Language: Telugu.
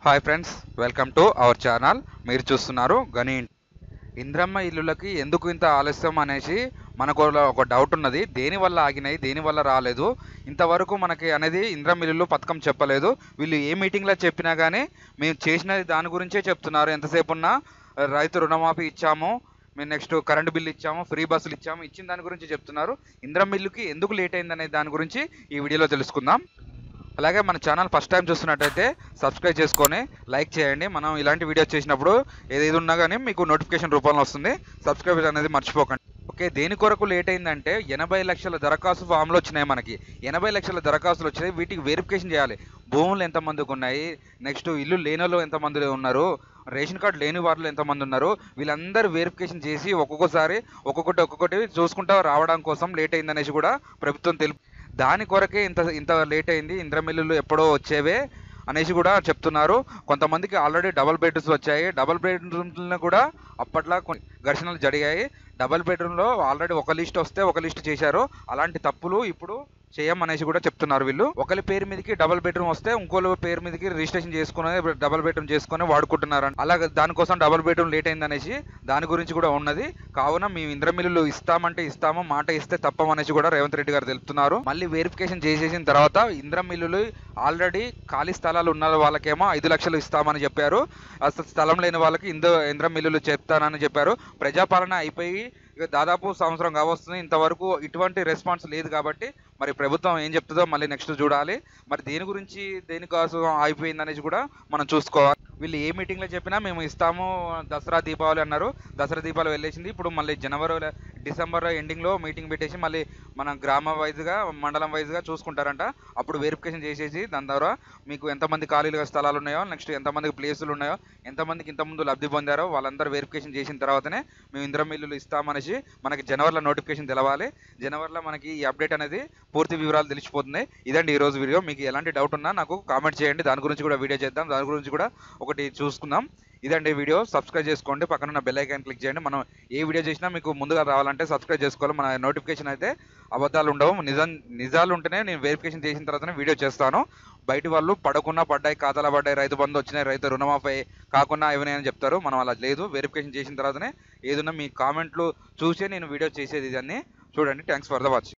Hi friends, welcome to our channel. మీరు చూస్తున్నారు గని. ఇంద్రమ్మ ఇల్లులకి ఎందుకు ఇంత ఆలస్యం అనేసి మనకు ఒక డౌట్ ఉన్నది. దేనివల్ల ఆగినాయి, దేనివల్ల రాలేదు, ఇంతవరకు మనకి అనేది ఇంద్రమ్మ ఇల్లులు పథకం చెప్పలేదు. వీళ్ళు ఏ మీటింగ్లో చెప్పినా కానీ మేము చేసినది దాని గురించే చెప్తున్నారు. ఎంతసేపు ఉన్నా రైతు రుణమాఫీ ఇచ్చాము, మేము నెక్స్ట్ కరెంటు బిల్లు ఇచ్చాము, ఫ్రీ బస్సులు ఇచ్చాము, ఇచ్చిన దాని గురించి చెప్తున్నారు. ఇంద్రమ్మ ఇల్లుకి ఎందుకు లేట్ అయిందనే దాని గురించి ఈ వీడియోలో తెలుసుకుందాం. అలాగే మన ఛానల్ ఫస్ట్ టైం చూస్తున్నట్టయితే సబ్స్క్రైబ్ చేసుకొని లైక్ చేయండి. మనం ఇలాంటి వీడియో చేసినప్పుడు ఏది ఉన్నా కానీ మీకు నోటిఫికేషన్ రూపంలో వస్తుంది. సబ్స్క్రైబ్ అనేది మర్చిపోకండి. ఓకే, దేని కొరకు లేట్ అయిందంటే 80 లక్షల దరఖాస్తు ఫామ్లు వచ్చినాయి. మనకి 80 లక్షల దరఖాస్తులు వచ్చినాయి. వీటికి వెరిఫికేషన్ చేయాలి. భూములు ఎంతమందికి ఉన్నాయి, నెక్స్ట్ ఇల్లు లేని వాళ్ళు ఎంతమంది ఉన్నారు, రేషన్ కార్డు లేని వాళ్ళు ఎంతమంది ఉన్నారు, వీళ్ళందరూ వెరిఫికేషన్ చేసి ఒక్కొక్కటి చూసుకుంటూ రావడం కోసం లేట్ అయిందనేసి కూడా ప్రభుత్వం దాని కొరకే ఇంత లేట్ అయింది. ఇంద్రమ్మ ఇల్లులు ఎప్పుడో వచ్చేవే అనేసి కూడా చెప్తున్నారు. కొంతమందికి ఆల్రెడీ డబుల్ బెడ్రూమ్స్ వచ్చాయి. డబుల్ బెడ్రూమ్స్లో కూడా అప్పట్లో ఘర్షణలు జరిగాయి. డబుల్ బెడ్రూమ్లో ఆల్రెడీ ఒక లిస్ట్ వస్తే ఒక లిస్ట్ చేశారు. అలాంటి తప్పులు ఇప్పుడు చేయమనేసి కూడా చెప్తున్నారు. వీళ్ళు ఒకరి పేరు మీదకి డబుల్ బెడ్రూమ్ వస్తే ఇంకోళ్ళ పేరు మీదకి రిజిస్ట్రేషన్ చేసుకుని డబుల్ బెడ్రూమ్ చేసుకుని వాడుకుంటున్నారు. అలాగే దానికోసం డబుల్ బెడ్రూమ్ లేట్ అయిందనేసి దాని గురించి కూడా ఉన్నది. కావున మేము ఇంద్రమ్మ ఇల్లులు ఇస్తామంటే ఇస్తాము, మాట ఇస్తే తప్పమనేసి కూడా రేవంత్ రెడ్డి గారు తెలుపుతున్నారు. మళ్ళీ వెరిఫికేషన్ చేసేసిన తర్వాత ఇంద్రమ్మ ఇల్లులు ఆల్రెడీ ఖాళీ స్థలాలు ఉన్న వాళ్ళకేమో 5 లక్షలు ఇస్తామని చెప్పారు. అసలు స్థలం లేని వాళ్ళకి ఇంద్రమ్మ ఇల్లులు చెప్తానని చెప్పారు. ప్రజాపాలన అయిపోయి ఇక దాదాపు సంవత్సరం కావస్తుంది. ఇంతవరకు ఇటువంటి రెస్పాన్స్ లేదు. కాబట్టి మరి ప్రభుత్వం ఏం చెప్తుందో మళ్ళీ నెక్స్ట్ చూడాలి. మరి దేని గురించి దేనికోసం ఆగిపోయింది అనేసి కూడా మనం చూసుకోవాలి. వీళ్ళు ఏ మీటింగ్లో చెప్పినా మేము ఇస్తాము, దసరా దీపావళి అన్నారు. దసరా దీపావళి వెళ్ళేసింది. ఇప్పుడు మళ్ళీ డిసెంబర్ ఎండింగ్లో మీటింగ్ పెట్టేసి మళ్ళీ మన గ్రామ వైజ్గా మండలం వైజ్గా చూసుకుంటారంట. అప్పుడు వెరిఫికేషన్ చేసేసి దాని ద్వారా మీకు ఎంతమంది ఖాళీలుగా స్థలాలు ఉన్నాయో, నెక్స్ట్ ఎంతమందికి ప్లేసులు ఉన్నాయో, ఎంతమందికి ఇంతకుముందు లబ్ధి పొందారో వాళ్ళందరూ వెరిఫికేషన్ చేసిన తర్వాతనే మేము ఇంద్రమ్మ ఇల్లులు ఇస్తామనేసి మనకి జనవరిలో నోటిఫికేషన్ తెలవాలి. జనవరిలో మనకి ఈ అప్డేట్ అనేది పూర్తి వివరాలు తెలిసిపోతుంది. ఇదండి ఈరోజు వీడియో. మీకు ఎలాంటి డౌట్ ఉన్నా నాకు కామెంట్ చేయండి. దాని గురించి కూడా వీడియో చేద్దాం. దాని గురించి కూడా ఒకటి చూసుకుందాం. ఇదండి వీడియో. సబ్స్క్రైబ్ చేసుకోండి, పక్కన ఉన్న బెల్ ఐకాన్ క్లిక్ చేయండి. మనం ఏ వీడియో చేసినా మీకు ముందుగా రావాలంటే సబ్స్క్రైబ్ చేసుకోవాలి. మన నోటిఫికేషన్ అయితే అబద్ధాలు ఉండవు, నిజాలు ఉంటేనే నేను వెరిఫికేషన్ చేసిన తర్వాతనే వీడియో చేస్తాను. బయట వాళ్ళు పడకున్నా పడ్డాయి, ఖాతాలో పడ్డాయి, రైతు బంధు వచ్చినాయి, రైతు రుణమాఫీ కాకుండా ఏమైనా చెప్తారు. మనం అలా లేదు. వెరిఫికేషన్ చేసిన తర్వాతనే ఏదన్నా మీ కామెంట్లు చూసే నేను వీడియో చేసేది. ఇదన్నీ చూడండి. Thanks for the watch.